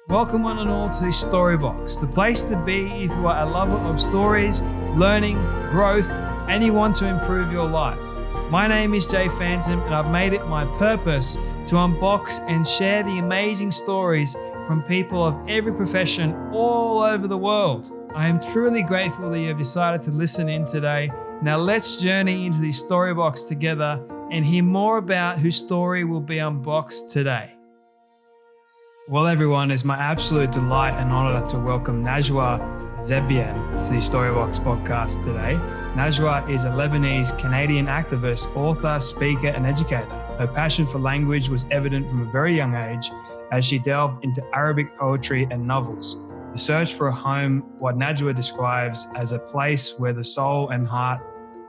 Welcome one and all to Storybox, the place to be if you are a lover of stories, learning, growth, and you want to improve your life. My name is Jay Phantom, and I've made it my purpose to unbox and share the amazing stories from people of every profession all over the world. I am truly grateful that you have decided to listen in today. Now let's journey into the Storybox together and hear more about whose story will be unboxed today. Well, everyone, it's my absolute delight and honor to welcome Najwa Zebian to the Storybox podcast today. Najwa is a Lebanese-Canadian activist, author, speaker, and educator. Her passion for language was evident from a very young age as she delved into Arabic poetry and novels. The search for a home, what Najwa describes as a place where the soul and heart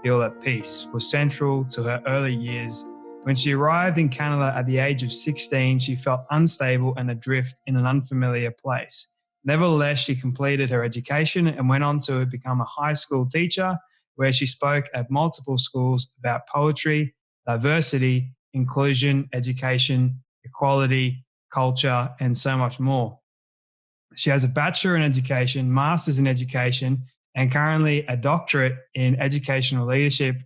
feel at peace, was central to her early years. When she arrived in Canada at the age of 16, she felt unstable and adrift in an unfamiliar place. Nevertheless, she completed her education and went on to become a high school teacher, where she spoke at multiple schools about poetry, diversity, inclusion, education, equality, culture, and so much more. She has a bachelor in education, master's in education, and currently a doctorate in educational leadership.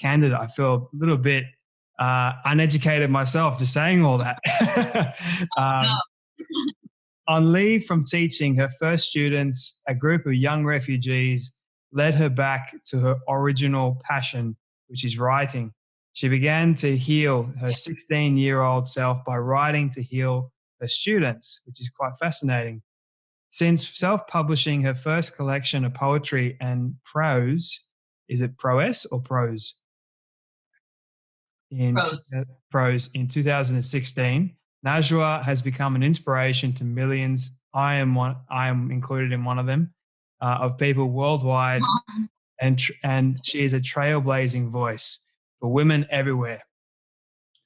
Candidate, I feel a little bit uneducated myself just saying all that. On leave from teaching, her first students, a group of young refugees, led her back to her original passion, which is writing. She began to heal her 16-year-old self by writing to heal her students, which is quite fascinating. Since self-publishing her first collection of poetry and prose, is it prose or prose? Prose in 2016, Najwa has become an inspiration to millions. I am included in one of them, of people worldwide, and she is a trailblazing voice for women everywhere.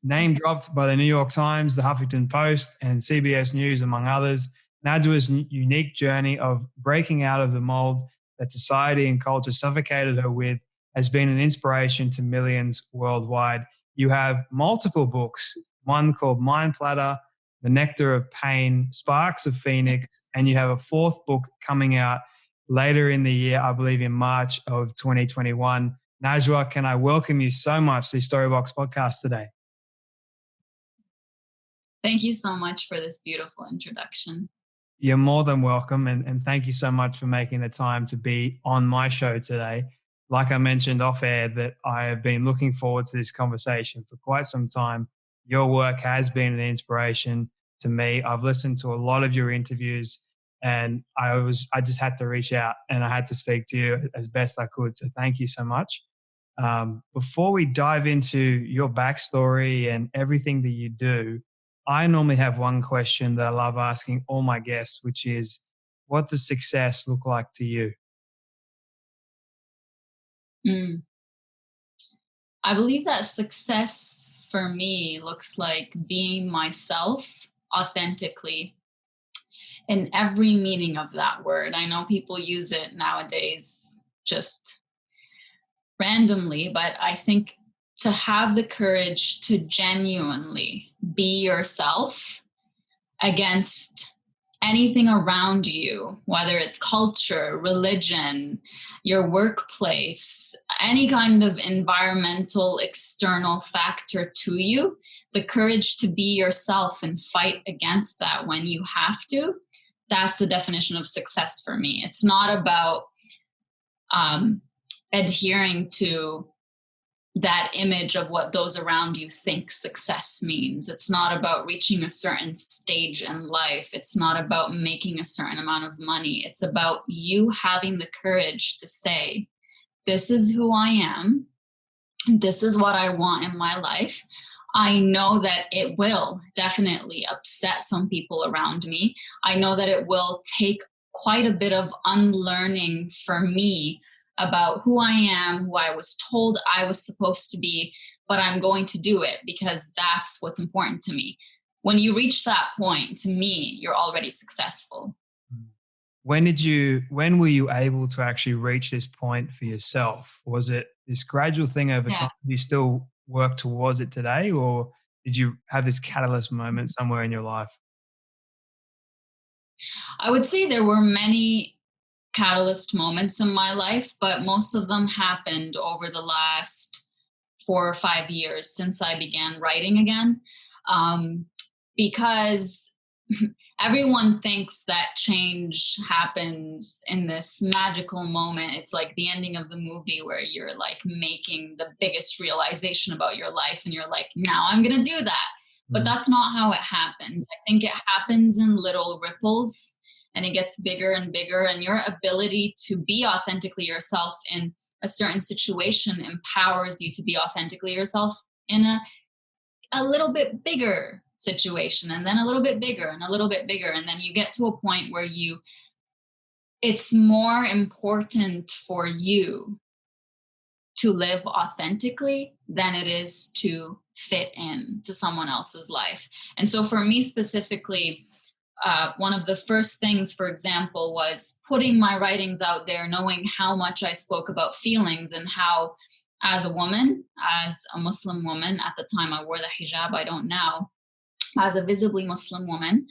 Name dropped by the New York Times, the Huffington Post, and CBS News, among others. Najwa's unique journey of breaking out of the mold that society and culture suffocated her with has been an inspiration to millions worldwide. You have multiple books, one called Mind Platter, The Nectar of Pain, Sparks of Phoenix, and you have a fourth book coming out later in the year, I believe in March of 2021. Najwa, can I welcome you so much to the Storybox podcast today? Thank you so much for this beautiful introduction. You're more than welcome, and thank you so much for making the time to be on my show today. Like I mentioned off air, that I have been looking forward to this conversation for quite some time. Your work has been an inspiration to me. I've listened to a lot of your interviews, and I just had to reach out and I had to speak to you as best I could. So thank you so much. Before we dive into your backstory and everything that you do, I normally have one question that I love asking all my guests, which is, what does success look like to you? I believe that success for me looks like being myself authentically in every meaning of that word. I know people use it nowadays just randomly, but I think to have the courage to genuinely be yourself against anything around you, whether it's culture, religion, your workplace, any kind of environmental external factor to you, the courage to be yourself and fight against that when you have to, that's the definition of success for me. It's not about adhering to that image of what those around you think success means. It's not about reaching a certain stage in life. It's not about making a certain amount of money. It's about you having the courage to say, this is who I am. This is what I want in my life. I know that it will definitely upset some people around me. I know that it will take quite a bit of unlearning for me about who I am, who I was told I was supposed to be, but I'm going to do it because that's what's important to me. When you reach that point, to me, you're already successful. When were you able to actually reach this point for yourself? Was it this gradual thing over time? Do you still work towards it today, or did you have this catalyst moment somewhere in your life? I would say there were many catalyst moments in my life, but most of them happened over the last 4 or 5 years since I began writing again. Because everyone thinks that change happens in this magical moment. It's like the ending of the movie where you're like making the biggest realization about your life and you're like, now I'm going to do that. But that's not how it happens. I think it happens in little ripples and it gets bigger and bigger. And your ability to be authentically yourself in a certain situation empowers you to be authentically yourself in a little bit bigger situation, and then a little bit bigger and a little bit bigger. And then you get to a point where it's more important for you to live authentically than it is to fit in to someone else's life. And so for me specifically, one of the first things, for example, was putting my writings out there, knowing how much I spoke about feelings and how, as a woman, as a Muslim woman, at the time I wore the hijab, I don't now, as a visibly Muslim woman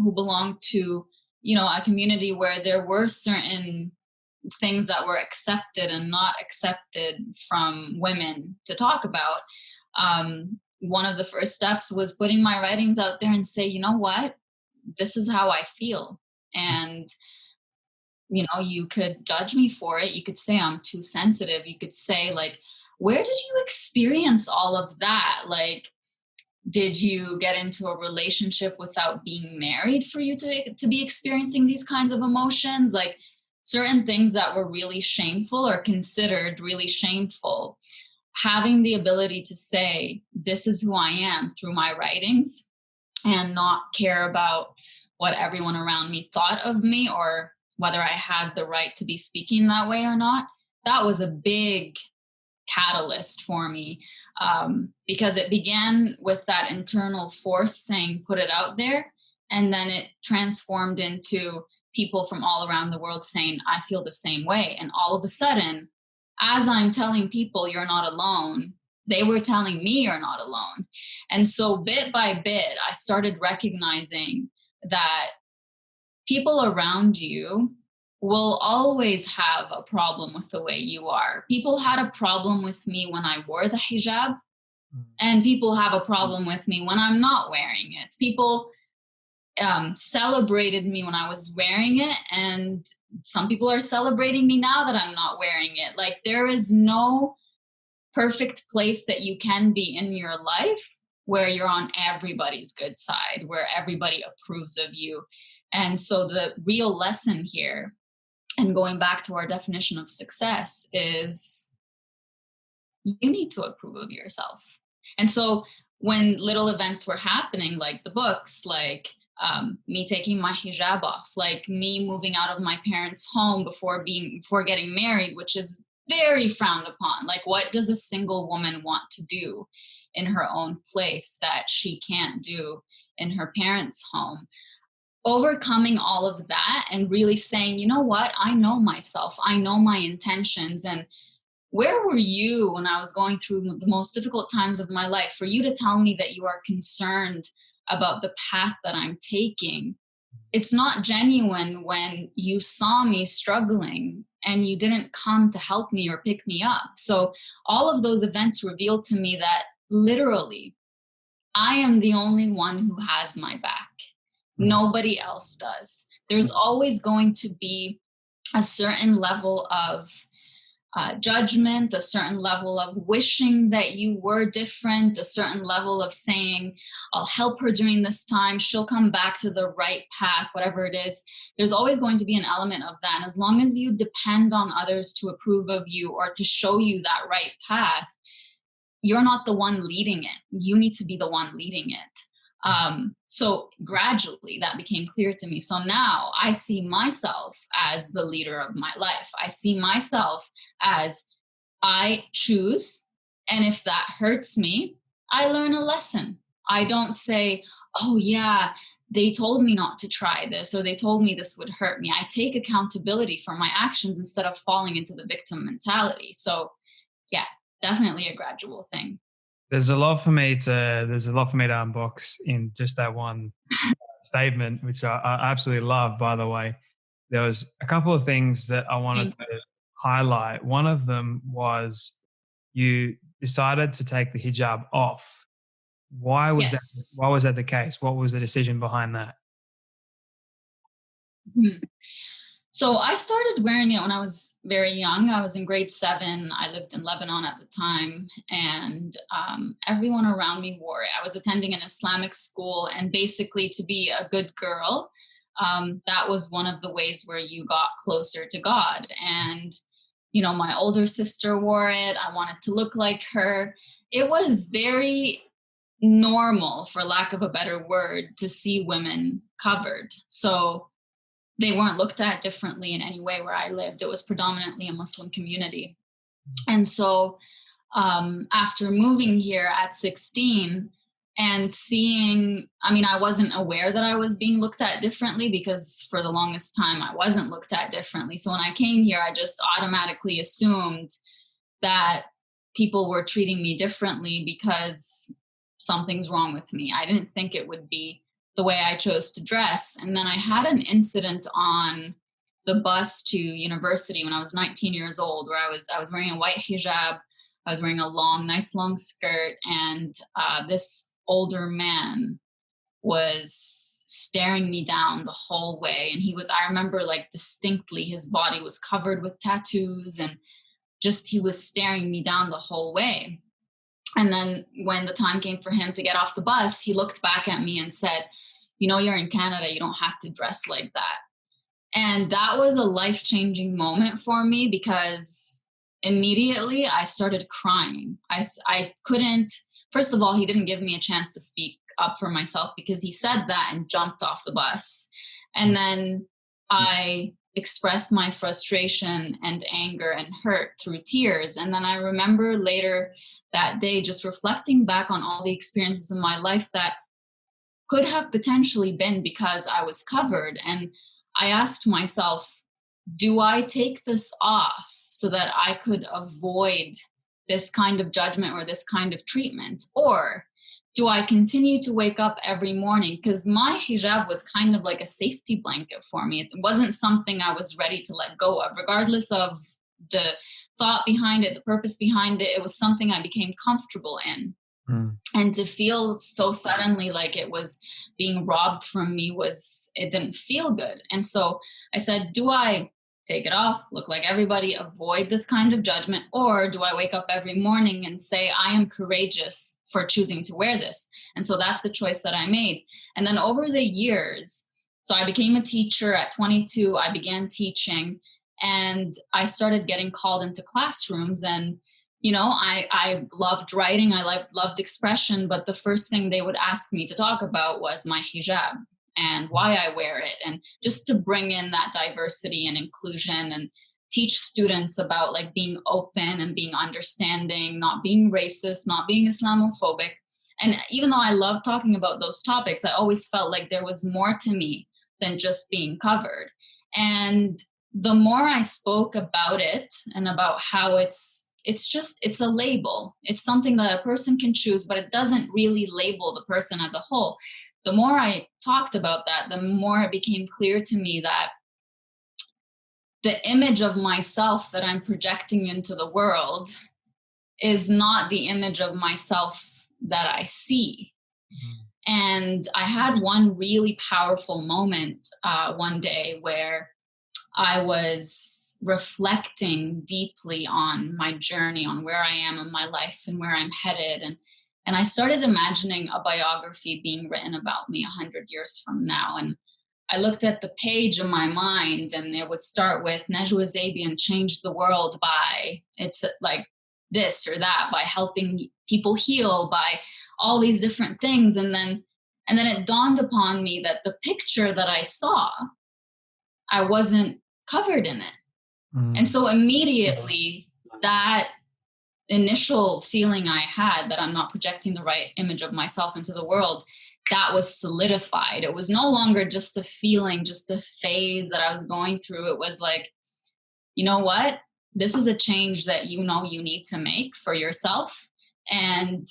who belonged to, a community where there were certain things that were accepted and not accepted from women to talk about. One of the first steps was putting my writings out there and say, you know what, this is how I feel. And, you could judge me for it. You could say I'm too sensitive. You could say, like, where did you experience all of that? Like, did you get into a relationship without being married for you to be experiencing these kinds of emotions? Like, certain things that were really shameful or considered really shameful, having the ability to say, this is who I am through my writings and not care about what everyone around me thought of me or whether I had the right to be speaking that way or not, that was a big catalyst for me, because it began with that internal force saying, put it out there. And then it transformed into people from all around the world saying, I feel the same way. And all of a sudden, as I'm telling people you're not alone, they were telling me you're not alone. And so bit by bit, I started recognizing that people around you will always have a problem with the way you are. People had a problem with me when I wore the hijab, and people have a problem with me when I'm not wearing it. People celebrated me when I was wearing it, and some people are celebrating me now that I'm not wearing it. Like, there is no perfect place that you can be in your life where you're on everybody's good side, where everybody approves of you. And so the real lesson here, and going back to our definition of success, is you need to approve of yourself. And so when little events were happening, like the books, like me taking my hijab off, like me moving out of my parents' home before getting married, which is very frowned upon. Like, what does a single woman want to do in her own place that she can't do in her parents' home? Overcoming all of that and really saying, you know what, I know myself, I know my intentions. And where were you when I was going through the most difficult times of my life? For you to tell me that you are concerned about the path that I'm taking, it's not genuine when you saw me struggling and you didn't come to help me or pick me up. So all of those events revealed to me that literally I am the only one who has my back. Nobody else does. There's always going to be a certain level of judgment, a certain level of wishing that you were different, a certain level of saying, I'll help her during this time, she'll come back to the right path, whatever it is. There's always going to be an element of that. And as long as you depend on others to approve of you or to show you that right path, you're not the one leading it. You need to be the one leading it. So gradually that became clear to me. So now I see myself as the leader of my life. I see myself as I choose. And if that hurts me, I learn a lesson. I don't say, oh yeah, they told me not to try this, or they told me this would hurt me. I take accountability for my actions instead of falling into the victim mentality. So yeah, definitely a gradual thing. There's a lot for me to unbox in just that one statement, which I absolutely love, by the way. There was a couple of things that I wanted Thank to highlight. One of them was you decided to take the hijab off. Why was that? Yes. Why was that the case? What was the decision behind that? Mhm. So I started wearing it when I was very young. I was in grade 7. I lived in Lebanon at the time, and everyone around me wore it. I was attending an Islamic school, and basically, to be a good girl, that was one of the ways where you got closer to God. And my older sister wore it. I wanted to look like her. It was very normal, for lack of a better word, to see women covered. So they weren't looked at differently in any way where I lived. It was predominantly a Muslim community. And so after moving here at 16 and seeing, I wasn't aware that I was being looked at differently, because for the longest time I wasn't looked at differently. So when I came here, I just automatically assumed that people were treating me differently because something's wrong with me. I didn't think it would be the way I chose to dress. And then I had an incident on the bus to university when I was 19 years old, where I was wearing a white hijab. I was wearing a nice long skirt, and this older man was staring me down the whole way. And I remember like distinctly, his body was covered with tattoos, and just he was staring me down the whole way. And then when the time came for him to get off the bus, he looked back at me and said, you're in Canada, you don't have to dress like that. And that was a life-changing moment for me, because immediately I started crying. I couldn't, first of all, he didn't give me a chance to speak up for myself, because he said that and jumped off the bus. And then I expressed my frustration and anger and hurt through tears. And then I remember later that day just reflecting back on all the experiences in my life that could have potentially been because I was covered. And I asked myself, do I take this off so that I could avoid this kind of judgment or this kind of treatment? Or do I continue to wake up every morning? Because my hijab was kind of like a safety blanket for me. It wasn't something I was ready to let go of, regardless of the thought behind it, the purpose behind it. It was something I became comfortable in. And to feel so suddenly like it was being robbed from me, it didn't feel good. And so I said, do I take it off, look like everybody, avoid this kind of judgment? Or do I wake up every morning and say, I am courageous for choosing to wear this? And so that's the choice that I made. And then over the years, so I became a teacher at 22, I began teaching, and I started getting called into classrooms. And I loved writing, I loved expression, but the first thing they would ask me to talk about was my hijab and why I wear it, and just to bring in that diversity and inclusion and teach students about like being open and being understanding, not being racist, not being Islamophobic. And even though I love talking about those topics, I always felt like there was more to me than just being covered. And the more I spoke about it and about how it's a label. It's something that a person can choose, but it doesn't really label the person as a whole. The more I talked about that, the more it became clear to me that the image of myself that I'm projecting into the world is not the image of myself that I see. And I had one really powerful moment one day where I was reflecting deeply on my journey, on where I am in my life and where I'm headed. And I started imagining a biography being written about me 100 years from now. And I looked at the page in my mind, and it would start with Najwa Zebian changed the world by, it's like this or that, by helping people heal, by all these different things. And then it dawned upon me that the picture that I saw, I wasn't covered in it. And so immediately that initial feeling I had that I'm not projecting the right image of myself into the world, that was solidified. It was no longer just a feeling, just a phase that I was going through. It was like, you know what? This is a change that you need to make for yourself. And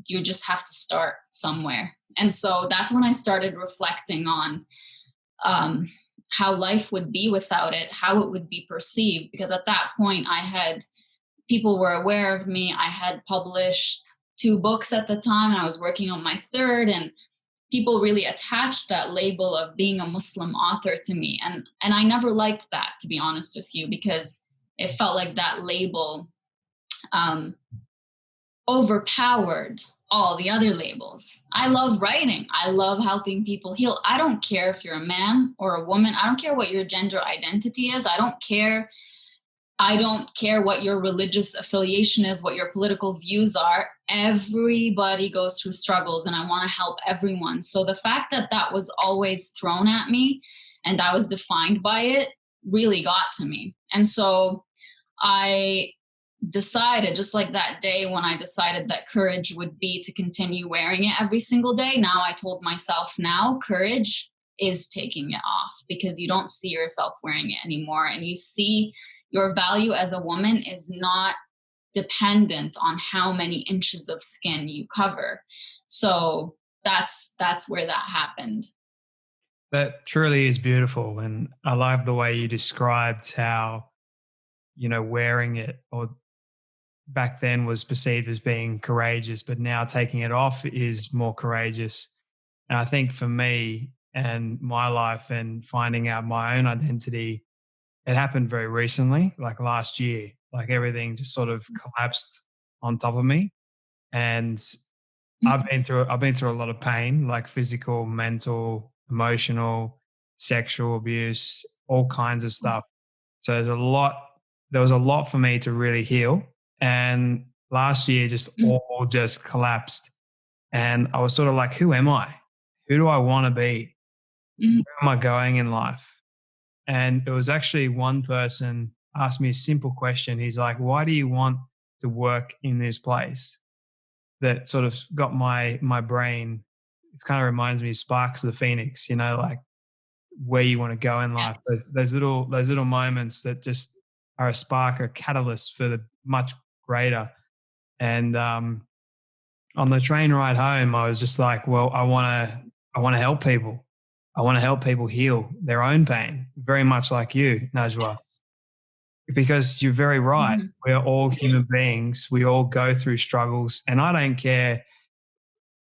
you just have to start somewhere. And so that's when I started reflecting on how life would be without it, how it would be perceived. Because at that point, people were aware of me. I had published 2 books at the time. I was working on my 3rd, and people really attached that label of being a Muslim author to me. And I never liked that, to be honest with you, because it felt like that label overpowered all the other labels. I love writing. I love helping people heal. I don't care if you're a man or a woman. I don't care what your gender identity is. I don't care what your religious affiliation is, what your political views are. Everybody goes through struggles, and I want to help everyone. So the fact that that was always thrown at me and I was defined by it really got to me. And so I decided, just like that day when I decided that courage would be to continue wearing it every single day, now I told myself, now courage is taking it off, because you don't see yourself wearing it anymore, and you see your value as a woman is not dependent on how many inches of skin you cover. So that's where that happened. That truly is beautiful. And I love the way you described how, wearing it, or back then, was perceived as being courageous, but now taking it off is more courageous. And I think for me and my life and finding out my own identity, it happened very recently, like last year. Like everything just sort of collapsed on top of me. And I've been through a lot of pain, like physical, mental, emotional, sexual abuse, all kinds of stuff. So there was a lot for me to really heal. And last year all just collapsed. And I was sort of like, who am I? Who do I want to be? Where am I going in life? And it was actually one person asked me a simple question. He's like, why do you want to work in this place? That sort of got my brain. It kind of reminds me of sparks of the phoenix, like where you want to go in life. Yes. Those little moments that just are a spark or catalyst for the much greater. And on the train ride home, I was just like, well, I want to help people. I want to help people heal their own pain, very much like you, Najwa. Yes. Because you're very right. We're all human beings. We all go through struggles. And I don't care,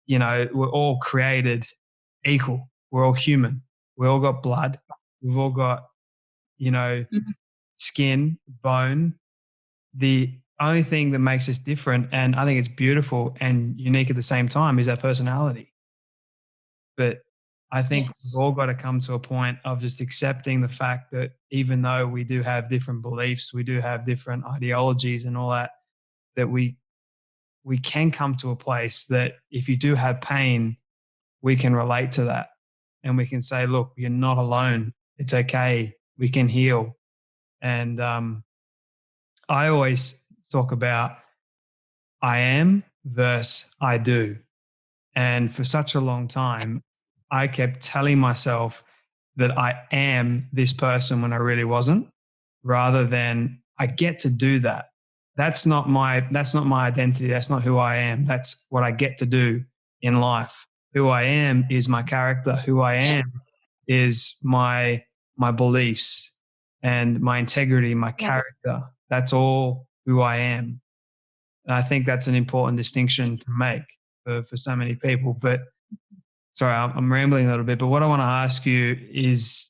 we're all created equal. We're all human. We all got blood. We've all got, skin, bone. The only thing that makes us different, and I think it's beautiful and unique at the same time, is our personality. But I think we've all got to come to a point of just accepting the fact that even though we do have different beliefs, we do have different ideologies and all that, that we can come to a place that if you do have pain, we can relate to that. And we can say, look, you're not alone. It's okay. We can heal. And I always talk about I am versus I do. And for such a long time, I kept telling myself that I am this person when I really wasn't, rather than I get to do that. That's not my identity. That's not who I am. That's what I get to do in life. Who I am is my character. Who I am is my beliefs and my integrity, my character. That's all who I am. And I think that's an important distinction to make for so many people. But sorry, I'm rambling a little bit, but what I want to ask you is,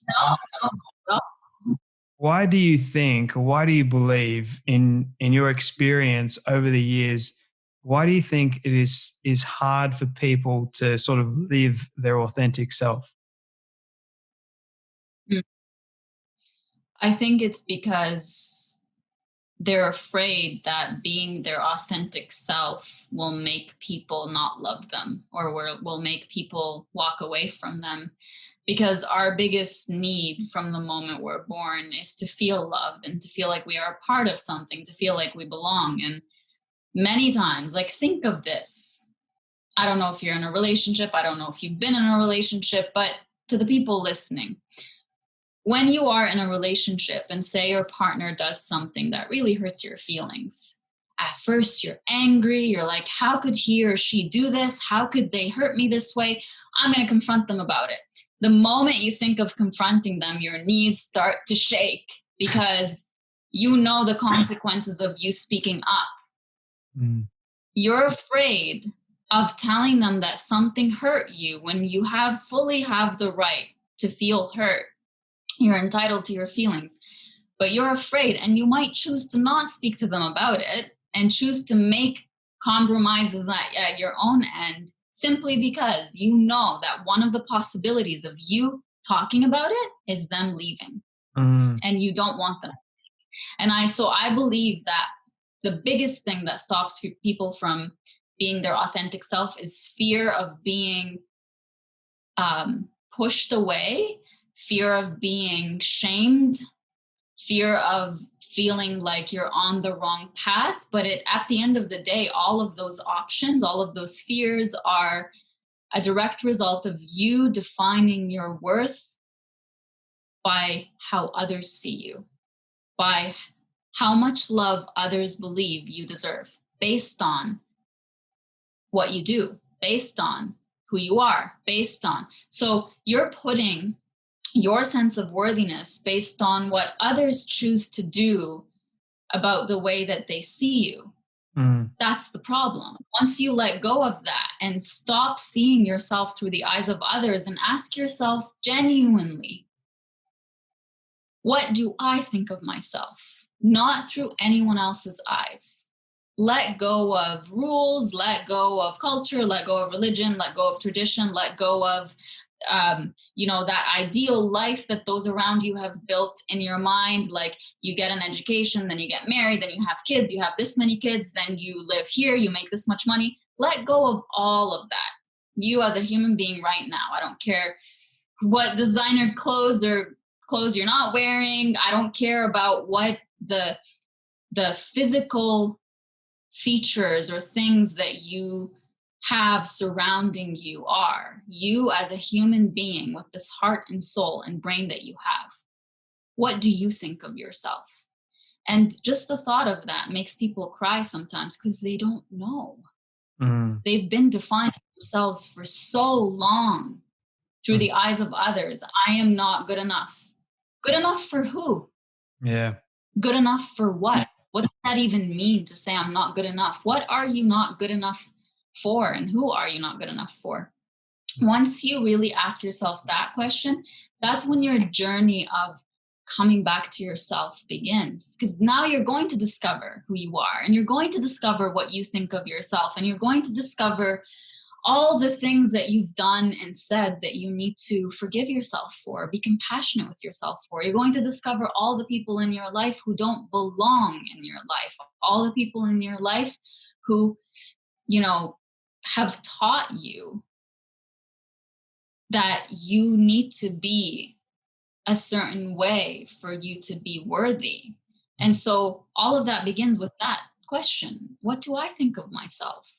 why do you think, or why do you believe in your experience over the years, why do you think it is hard for people to sort of live their authentic self? I think it's because they're afraid that being their authentic self will make people not love them, or will make people walk away from them. Because our biggest need from the moment we're born is to feel loved and to feel like we are a part of something, to feel like we belong. And many times, like, think of this. I don't know if you're in a relationship. I don't know if you've been in a relationship, but to the people listening, when you are in a relationship and say your partner does something that really hurts your feelings, at first you're angry. You're like, how could he or she do this? How could they hurt me this way? I'm going to confront them about it. The moment you think of confronting them, your knees start to shake because you know the consequences of you speaking up. You're afraid of telling them that something hurt you when you fully have the right to feel hurt. You're entitled to your feelings, but you're afraid, and you might choose to not speak to them about it and choose to make compromises at your own end, simply because you know that one of the possibilities of you talking about it is them leaving, and you don't want them. And I believe that the biggest thing that stops people from being their authentic self is fear of being pushed away, fear of being shamed, fear of feeling like you're on the wrong path. But at the end of the day, all of those options, all of those fears are a direct result of you defining your worth by how others see you, by how much love others believe you deserve, based on what you do, based on who you are, based on. So you're putting your sense of worthiness based on what others choose to do about the way that they see you. That's the problem. Once you let go of that and stop seeing yourself through the eyes of others and ask yourself genuinely, what do I think of myself? Not through anyone else's eyes. Let go of rules, let go of culture, let go of religion, let go of tradition, let go of that ideal life that those around you have built in your mind. Like, you get an education, then you get married, then you have kids, you have this many kids, then you live here, you make this much money. Let go of all of that. You as a human being right now, I don't care what designer clothes you're not wearing. I don't care about what the physical features or things that you have surrounding you are. You as a human being with this heart and soul and brain that you have, what do you think of yourself? And just the thought of that makes people cry sometimes because they don't know. They've been defining themselves for so long through the eyes of others. I am not good enough. Good enough for who? Yeah. Good enough for what? What does that even mean to say I'm not good enough? What are you not good enough for, and who are you not good enough for? Once you really ask yourself that question, that's when your journey of coming back to yourself begins. Because now you're going to discover who you are, and you're going to discover what you think of yourself, and you're going to discover all the things that you've done and said that you need to forgive yourself for, be compassionate with yourself for. You're going to discover all the people in your life who don't belong in your life, all the people in your life who, have taught you that you need to be a certain way for you to be worthy. And so all of that begins with that question. What do I think of myself?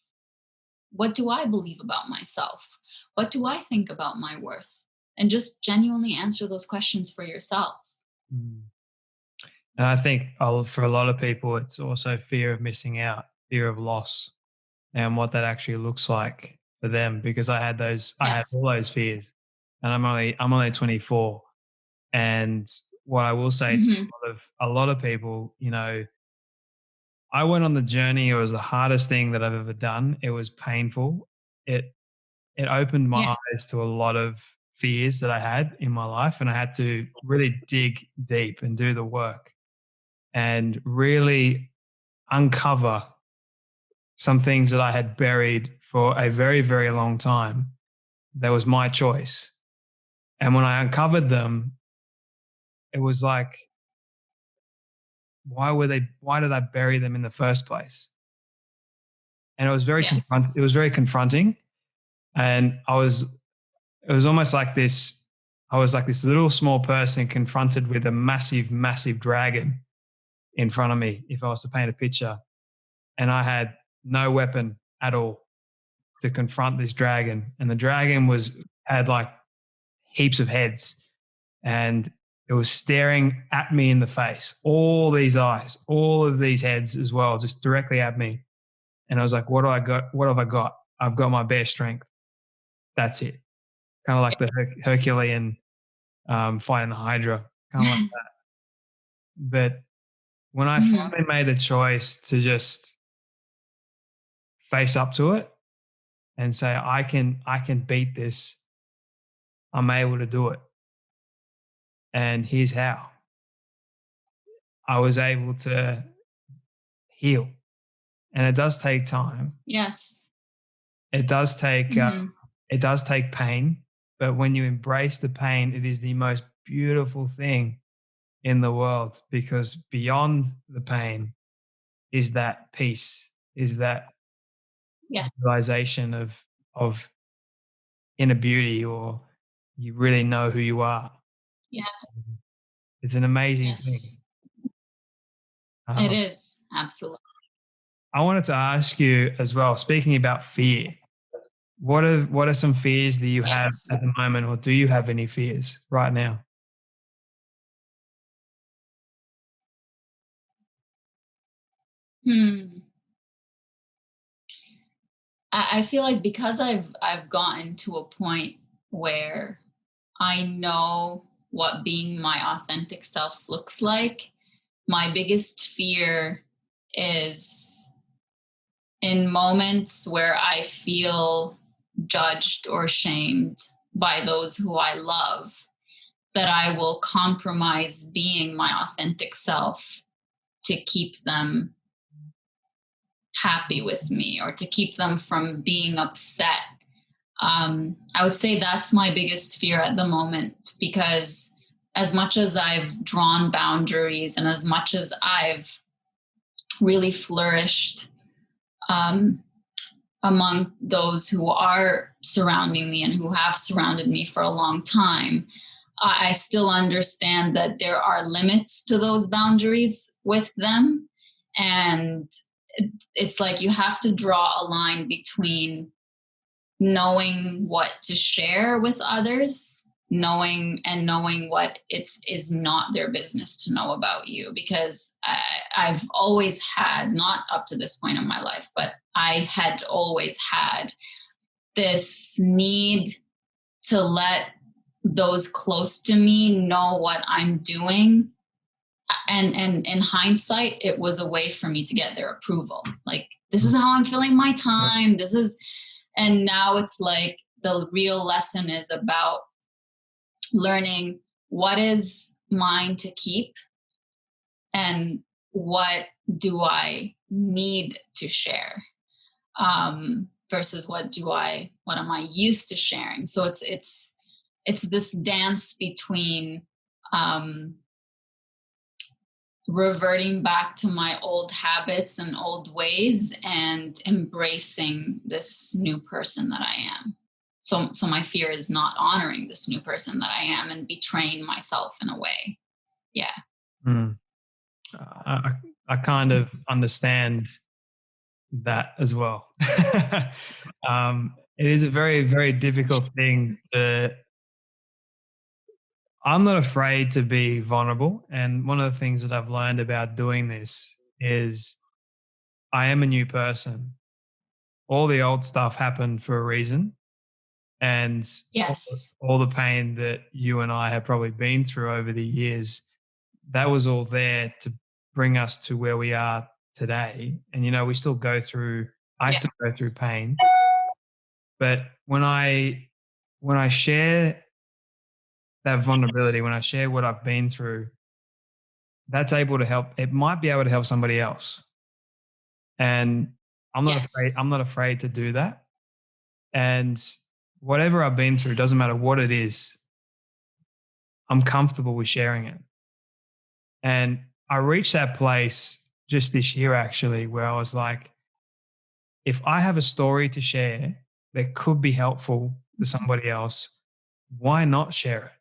What do I believe about myself? What do I think about my worth? And just genuinely answer those questions for yourself. And I think for a lot of people, it's also fear of missing out, fear of loss, and what that actually looks like for them. Because I had all those fears, and I'm only 24. And what I will say to a lot of people, I went on the journey. It was the hardest thing that I've ever done. It was painful. It opened my eyes to a lot of fears that I had in my life, and I had to really dig deep and do the work and really uncover some things that I had buried for a very, very long time. That was my choice. And when I uncovered them, it was like, why did I bury them in the first place? And it was very confronting. And it was almost like this. I was like this little small person confronted with a massive, massive dragon in front of me, if I was to paint a picture. And I had no weapon at all to confront this dragon. And the dragon had like heaps of heads. And It was staring at me in the face, all these eyes, all of these heads as well, just directly at me. And I was like, what do I got? What have I got? I've got my bare strength. That's it. Kind of like the Herculean fighting the Hydra, kind of like that. But when I finally made the choice to just face up to it and say, I can beat this, I'm able to do it. And here's how. I was able to heal. And it does take time. Yes. It does take pain, but when you embrace the pain, it is the most beautiful thing in the world, because beyond the pain is that peace, is that realization of inner beauty, or you really know who you are. Yes. It's an amazing thing. It is, absolutely. I wanted to ask you as well, speaking about fear, what are some fears that you have at the moment, or do you have any fears right now? I feel like because I've gotten to a point where I know what being my authentic self looks like, my biggest fear is in moments where I feel judged or shamed by those who I love, that I will compromise being my authentic self to keep them happy with me, or to keep them from being upset. I would say that's my biggest fear at the moment, because as much as I've drawn boundaries and as much as I've really flourished among those who are surrounding me and who have surrounded me for a long time, I still understand that there are limits to those boundaries with them. And it's like you have to draw a line between knowing what to share with others, knowing what is not their business to know about you. Because I've always had, not up to this point in my life, but I had always had this need to let those close to me know what I'm doing. And in hindsight, it was a way for me to get their approval. Like, this is how I'm filling my time. And now it's like the real lesson is about learning what is mine to keep and what do I need to share, versus what am I used to sharing. So it's this dance between reverting back to my old habits and old ways and embracing this new person that I am. So my fear is not honoring this new person that I am and betraying myself in a way. Yeah. I kind of understand that as well. It is a very, very difficult thing I'm not afraid to be vulnerable. And one of the things that I've learned about doing this is I am a new person. All the old stuff happened for a reason. And all the pain that you and I have probably been through over the years, that was all there to bring us to where we are today. And, we still I still go through pain. But when I share that vulnerability, when I share what I've been through, that's able to help. It might be able to help somebody else. And I'm not afraid to do that. And whatever I've been through, doesn't matter what it is, I'm comfortable with sharing it. And I reached that place just this year, actually, where I was like, if I have a story to share that could be helpful to somebody else, why not share it?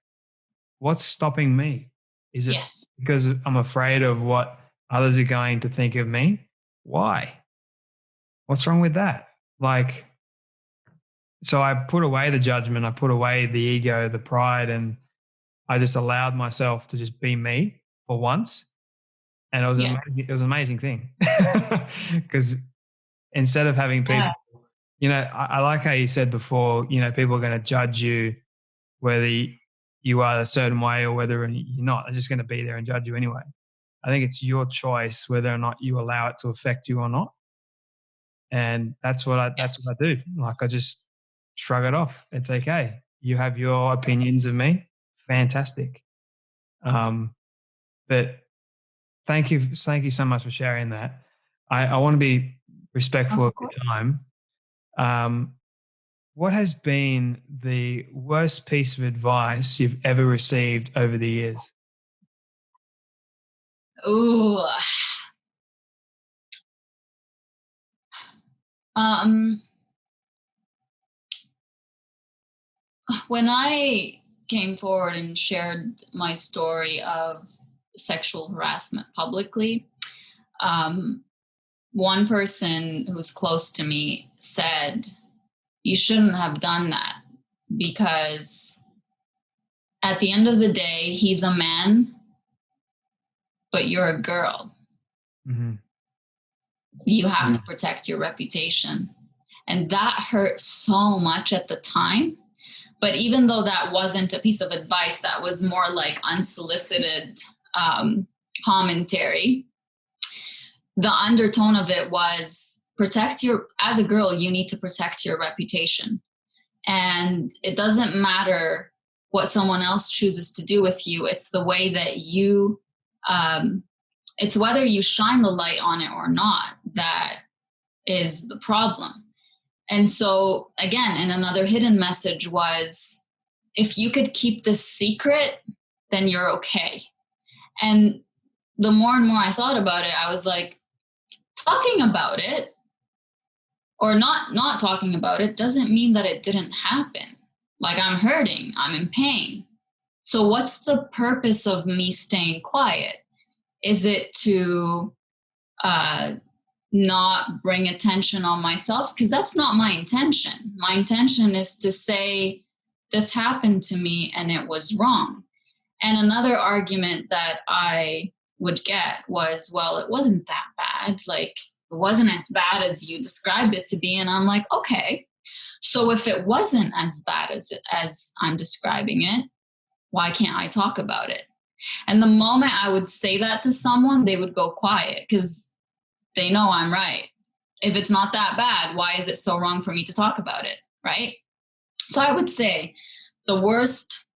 What's stopping me? Is it because I'm afraid of what others are going to think of me? Why? What's wrong with that? So I put away the judgment, I put away the ego, the pride, and I just allowed myself to just be me for once. And it was Yeah. amazing. It was an amazing thing because instead of having people, Yeah. I like how you said before, people are going to judge you whether you are a certain way or whether you're not. They're just going to be there and judge you anyway. I think it's your choice whether or not you allow it to affect you or not. And that's what I Yes. do. Like I just shrug it off. It's okay. You have your opinions of me. Fantastic. But thank you so much for sharing that. I want to be respectful of Of your course. time. Um, what has been the worst piece of advice you've ever received over the years? Ooh. Um, when I came forward and shared my story of sexual harassment publicly, um, one person who's close to me said, "You shouldn't have done that because at the end of the day, he's a man, but you're a girl. Mm-hmm. You have to protect your reputation." And that hurt so much at the time. But even though that wasn't a piece of advice, that was more like unsolicited commentary, the undertone of it was as a girl, you need to protect your reputation. And it doesn't matter what someone else chooses to do with you. It's the way that it's whether you shine the light on it or not that is the problem. And so, again, and another hidden message was, if you could keep this secret, then you're okay. And the more and more I thought about it, I was like, talking about it or not talking about it doesn't mean that it didn't happen. Like, I'm hurting, I'm in pain. So what's the purpose of me staying quiet? Is it to not bring attention on myself? Because that's not my intention. My intention is to say, this happened to me and it was wrong. And another argument that I would get was, well, it wasn't that bad. Like, it wasn't as bad as you described it to be. And I'm like, okay, so if it wasn't as bad as I'm describing it, why can't I talk about it? And the moment I would say that to someone, they would go quiet because they know I'm right. If it's not that bad, why is it so wrong for me to talk about it, right? So I would say the worst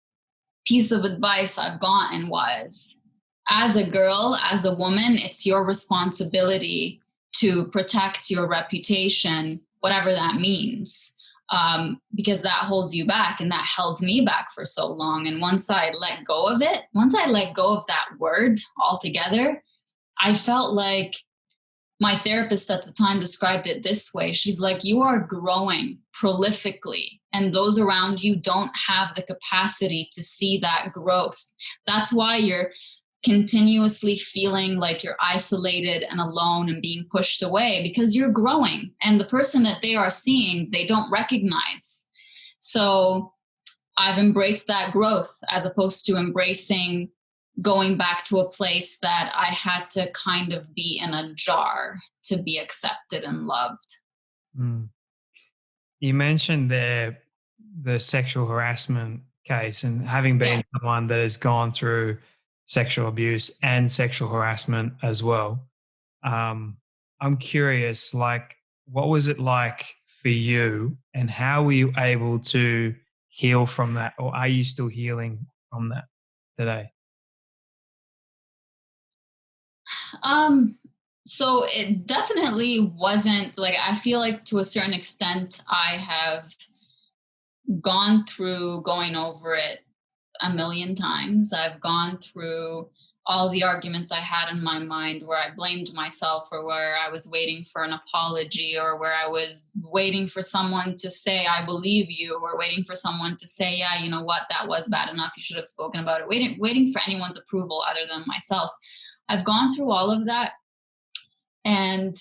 piece of advice I've gotten was, as a girl, as a woman, it's your responsibility to protect your reputation, whatever that means, because that holds you back, and that held me back for so long. And once I let go of that word altogether, I felt like, my therapist at the time described it this way. She's like, you are growing prolifically, and those around you don't have the capacity to see that growth. That's why you're continuously feeling like you're isolated and alone and being pushed away, because you're growing, and the person that they are seeing, they don't recognize. So I've embraced that growth as opposed to embracing going back to a place that I had to kind of be in a jar to be accepted and loved. Mm. You mentioned there the sexual harassment case, and having Yeah. been someone that has gone through sexual abuse and sexual harassment as well, I'm curious, like, what was it like for you, and how were you able to heal from that, or are you still healing from that today? Um, so it definitely wasn't like, I feel like to a certain extent, I have gone through going over it a million times. I've gone through all the arguments I had in my mind where I blamed myself, or where I was waiting for an apology, or where I was waiting for someone to say, I believe you, or waiting for someone to say, yeah, you know what, that was bad enough. You should have spoken about it. Waiting for anyone's approval other than myself. I've gone through all of that. And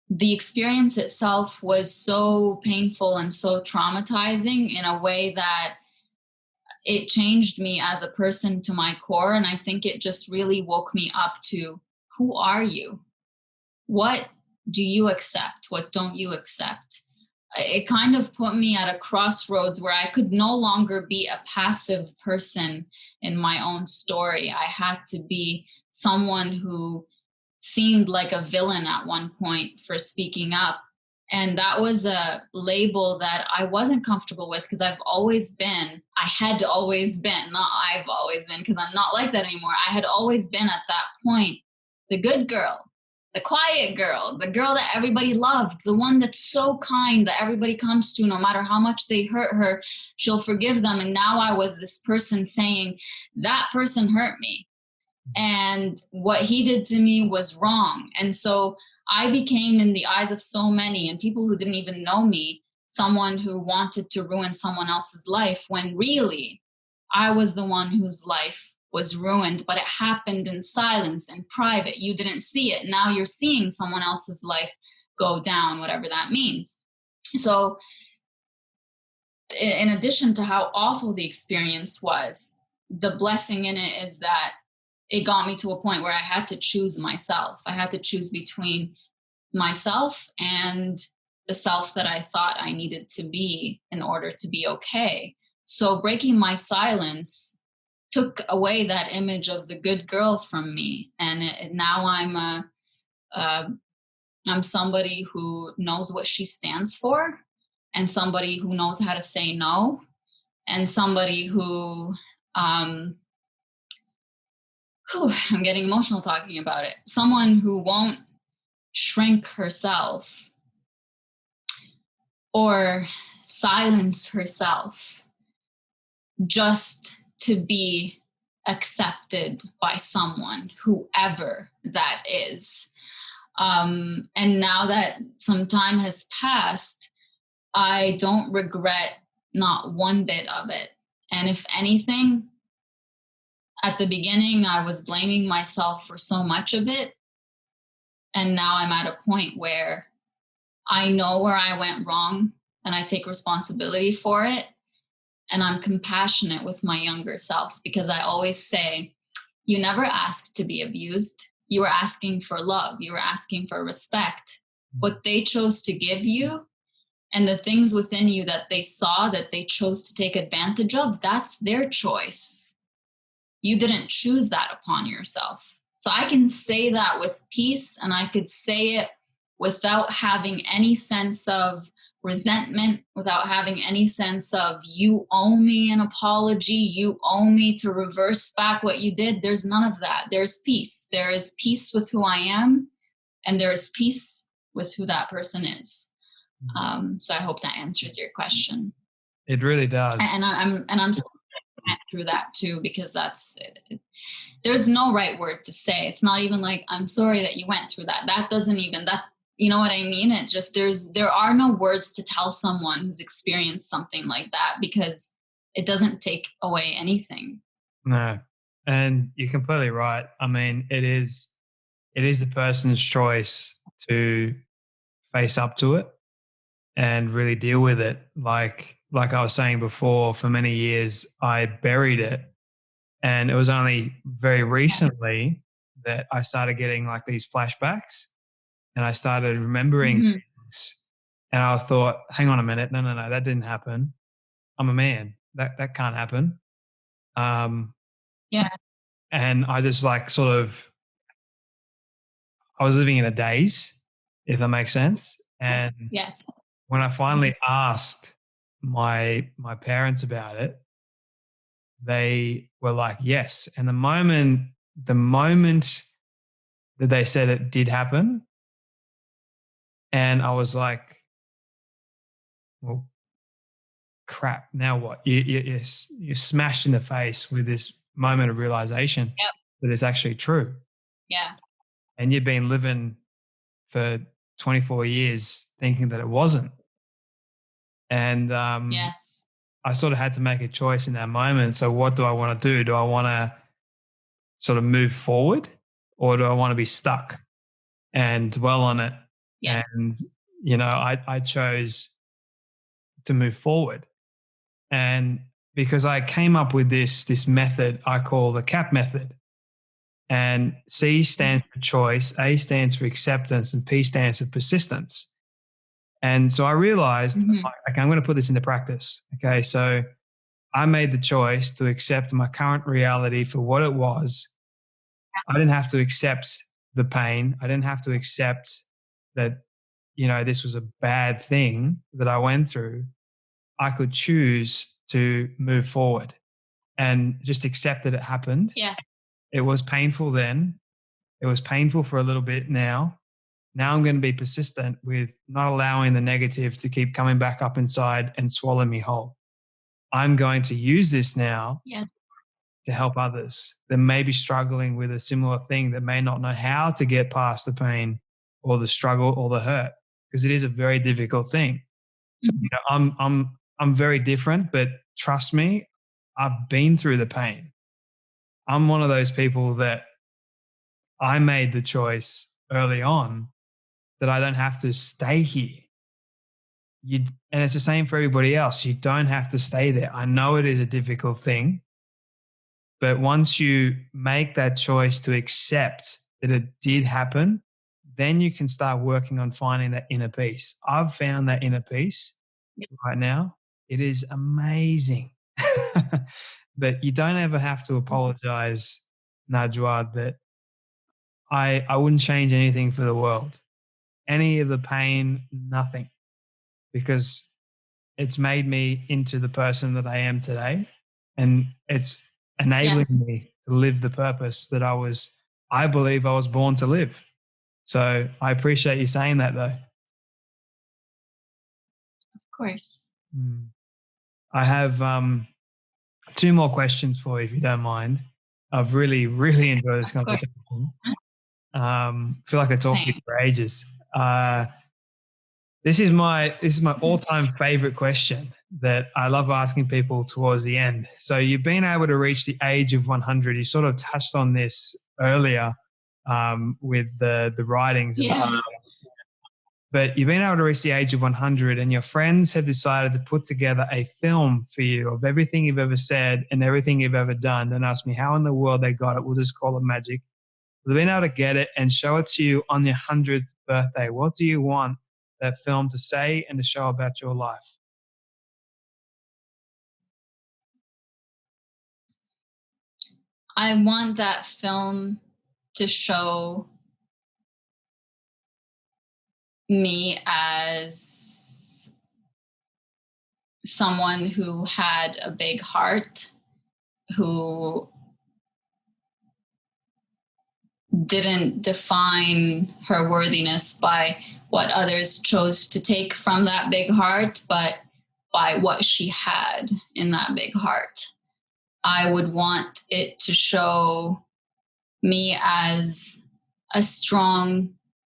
the experience itself was so painful and so traumatizing in a way that it changed me as a person to my core. And I think it just really woke me up to, who are you? What do you accept? What don't you accept? It kind of put me at a crossroads where I could no longer be a passive person in my own story. I had to be someone who seemed like a villain at one point for speaking up. And that was a label that I wasn't comfortable with, because I've always been, I had always been, not I've always been, because I'm not like that anymore. I had always been at that point the good girl, the quiet girl, the girl that everybody loved, the one that's so kind that everybody comes to, no matter how much they hurt her, she'll forgive them. And now I was this person saying, that person hurt me, and what he did to me was wrong. And so I became, in the eyes of so many and people who didn't even know me, someone who wanted to ruin someone else's life, when really I was the one whose life was ruined, but it happened in silence, in private. You didn't see it. Now you're seeing someone else's life go down, whatever that means. So in addition to how awful the experience was, the blessing in it is that it got me to a point where I had to choose myself. I had to choose between myself and the self that I thought I needed to be in order to be okay. So breaking my silence took away that image of the good girl from me. And now I'm somebody who knows what she stands for, and somebody who knows how to say no, and somebody who, I'm getting emotional talking about it. Someone who won't shrink herself or silence herself just to be accepted by someone, whoever that is. And now that some time has passed, I don't regret not one bit of it. And if anything, at the beginning, I was blaming myself for so much of it. And now I'm at a point where I know where I went wrong and I take responsibility for it. And I'm compassionate with my younger self, because I always say, you never asked to be abused. You were asking for love. You were asking for respect. What they chose to give you, and the things within you that they saw that they chose to take advantage of, that's their choice. You didn't choose that upon yourself. So I can say that with peace, and I could say it without having any sense of resentment, without having any sense of, you owe me an apology, you owe me to reverse back what you did. There's none of that. There's peace. There is peace with who I am, and there is peace with who that person is. So I hope that answers your question. It really does. And I'm through that too, because that's it. There's no right word to say. It's not even like, I'm sorry that you went through that. That doesn't even, that, you know what I mean? It's just, there are no words to tell someone who's experienced something like that, because it doesn't take away anything. No. And you're completely right. I mean, it is the person's choice to face up to it and really deal with it. Like I was saying before, for many years, I buried it. And it was only very recently that I started getting like these flashbacks, and I started remembering things. And I thought, hang on a minute. No, that didn't happen. I'm a man. That can't happen. Yeah. And I just like I was living in a daze, if that makes sense. And yes, when I finally asked my parents about it, they were like, yes. And the moment that they said it did happen, and I was like, well, crap, now what? You're smashed in the face with this moment of realization that it's actually true. Yeah. And you've been living for 24 years thinking that it wasn't. And yes, I sort of had to make a choice in that moment. So what do I want to do? Do I want to sort of move forward, or do I want to be stuck and dwell on it? yes. And, you know, I chose to move forward. And because I came up with this method I call the CAP method. And C stands for choice, A stands for acceptance, and P stands for persistence. And so I realized, okay, I'm going to put this into practice. Okay, so I made the choice to accept my current reality for what it was. I didn't have to accept the pain. I didn't have to accept that, this was a bad thing that I went through. I could choose to move forward and just accept that it happened. Yes. It was painful then. It was painful for a little bit now. Now I'm going to be persistent with not allowing the negative to keep coming back up inside and swallow me whole. I'm going to use this now to help others that may be struggling with a similar thing, that may not know how to get past the pain or the struggle or the hurt, because it is a very difficult thing. I'm very different, but trust me, I've been through the pain. I'm one of those people that I made the choice early on that I don't have to stay here. And it's the same for everybody else. You don't have to stay there. I know it is a difficult thing, but once you make that choice to accept that it did happen, then you can start working on finding that inner peace. I've found that inner peace right now. It is amazing. But you don't ever have to apologize, Najwa, that I wouldn't change anything for the world. Any of the pain, nothing. Because it's made me into the person that I am today. And it's enabling me to live the purpose that I believe I was born to live. So I appreciate you saying that, though. Of course. I have 2 more questions for you, if you don't mind. I've really, really enjoyed this conversation. Feel like I talked to you for ages. This is my all-time favorite question that I love asking people towards the end. So you've been able to reach the age of 100. You sort of touched on this earlier with the writings. But you've been able to reach the age of 100, and your friends have decided to put together a film for you of everything you've ever said and everything you've ever done. Don't ask me how in the world they got it. We'll just call it magic. They've been able to get it and show it to you on your 100th birthday. What do you want that film to say and to show about your life? I want that film to show me as someone who had a big heart, who didn't define her worthiness by what others chose to take from that big heart, but by what she had in that big heart. I would want it to show me as a strong,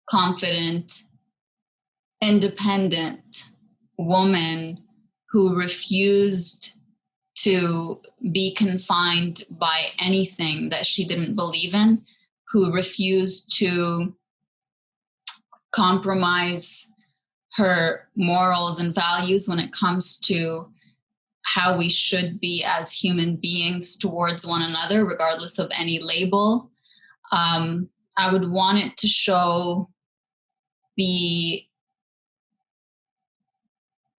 confident, independent woman who refused to be confined by anything that she didn't believe in, who refused to compromise her morals and values when it comes to how we should be as human beings towards one another, regardless of any label. I would want it to show the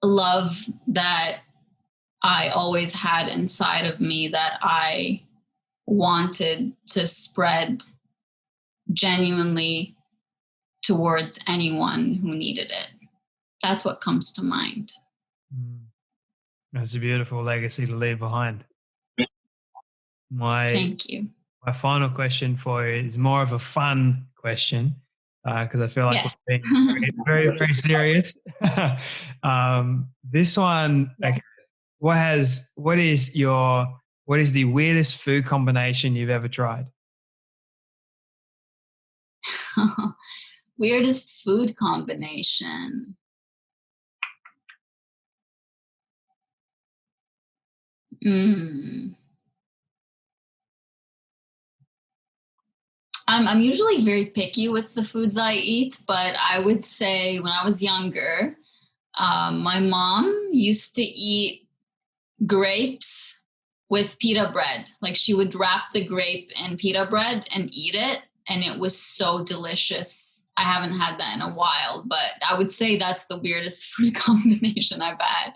love that I always had inside of me, that I wanted to spread genuinely towards anyone who needed it. That's what comes to mind. That's a beautiful legacy to leave behind. Thank you. My final question for you is more of a fun question, because I feel like we're being very, very, very serious. This one, like, what is the weirdest food combination you've ever tried? Weirdest food combination. I'm usually very picky with the foods I eat, but I would say when I was younger, my mom used to eat grapes with pita bread. Like she would wrap the grape in pita bread and eat it. And it was so delicious. I haven't had that in a while, but I would say that's the weirdest food combination I've had.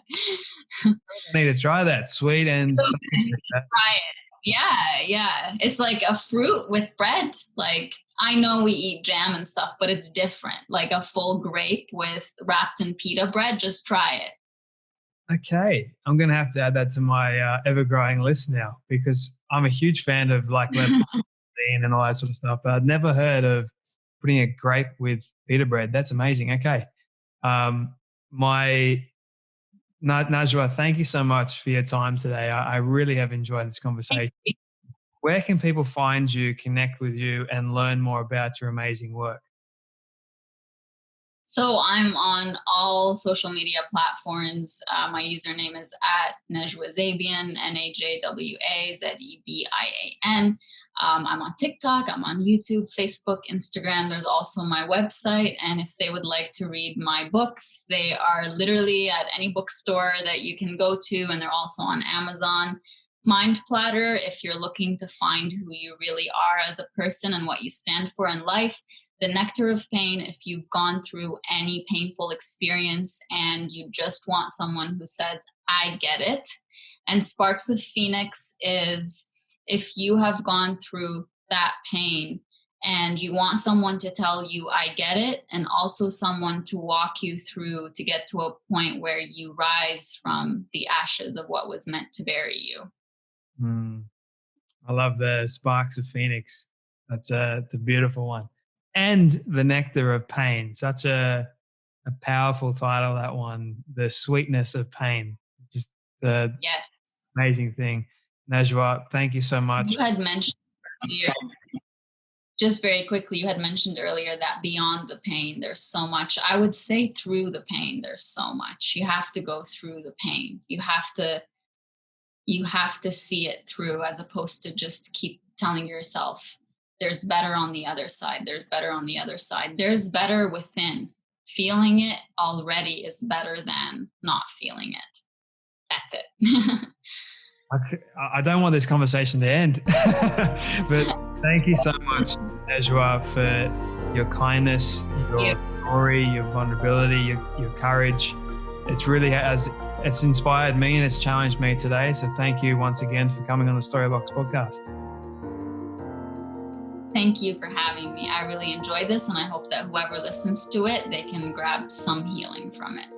I need to try that. Sweet and something like that. Try it. Yeah. It's like a fruit with bread. Like I know we eat jam and stuff, but it's different. Like a full grape with wrapped in pita bread. Just try it. Okay. I'm going to have to add that to my ever-growing list now, because I'm a huge fan of like Lebanese and all that sort of stuff, but I'd never heard of putting a grape with pita bread. That's amazing. Okay. Najwa, thank you so much for your time today. I really have enjoyed this conversation. Where can people find you, connect with you, and learn more about your amazing work? So I'm on all social media platforms. My username is at Najwa Zebian, NAJWAZEBIAN. I'm on TikTok, I'm on YouTube, Facebook, Instagram. There's also my website. And if they would like to read my books, they are literally at any bookstore that you can go to. And they're also on Amazon. Mind Platter, if you're looking to find who you really are as a person and what you stand for in life. The Nectar of Pain, if you've gone through any painful experience and you just want someone who says, I get it. And Sparks of Phoenix is if you have gone through that pain and you want someone to tell you, I get it, and also someone to walk you through to get to a point where you rise from the ashes of what was meant to bury you. I love the Sparks of Phoenix. It's a beautiful one. And The Nectar of Pain, such a powerful title, that one. The Sweetness of Pain, just the amazing thing. Najwa, thank you so much. You had mentioned earlier, just very quickly, you had mentioned earlier that beyond the pain, there's so much. I would say through the pain, there's so much. You have to go through the pain. You have to see it through, as opposed to just keep telling yourself, there's better on the other side. There's better on the other side. There's better within. Feeling it already is better than not feeling it. That's it. I don't want this conversation to end, but thank you so much, Najwa, for your kindness, your story, your vulnerability, your courage. It's inspired me and it's challenged me today. So thank you once again for coming on the Storybox podcast. Thank you for having me. I really enjoyed this, and I hope that whoever listens to it, they can grab some healing from it.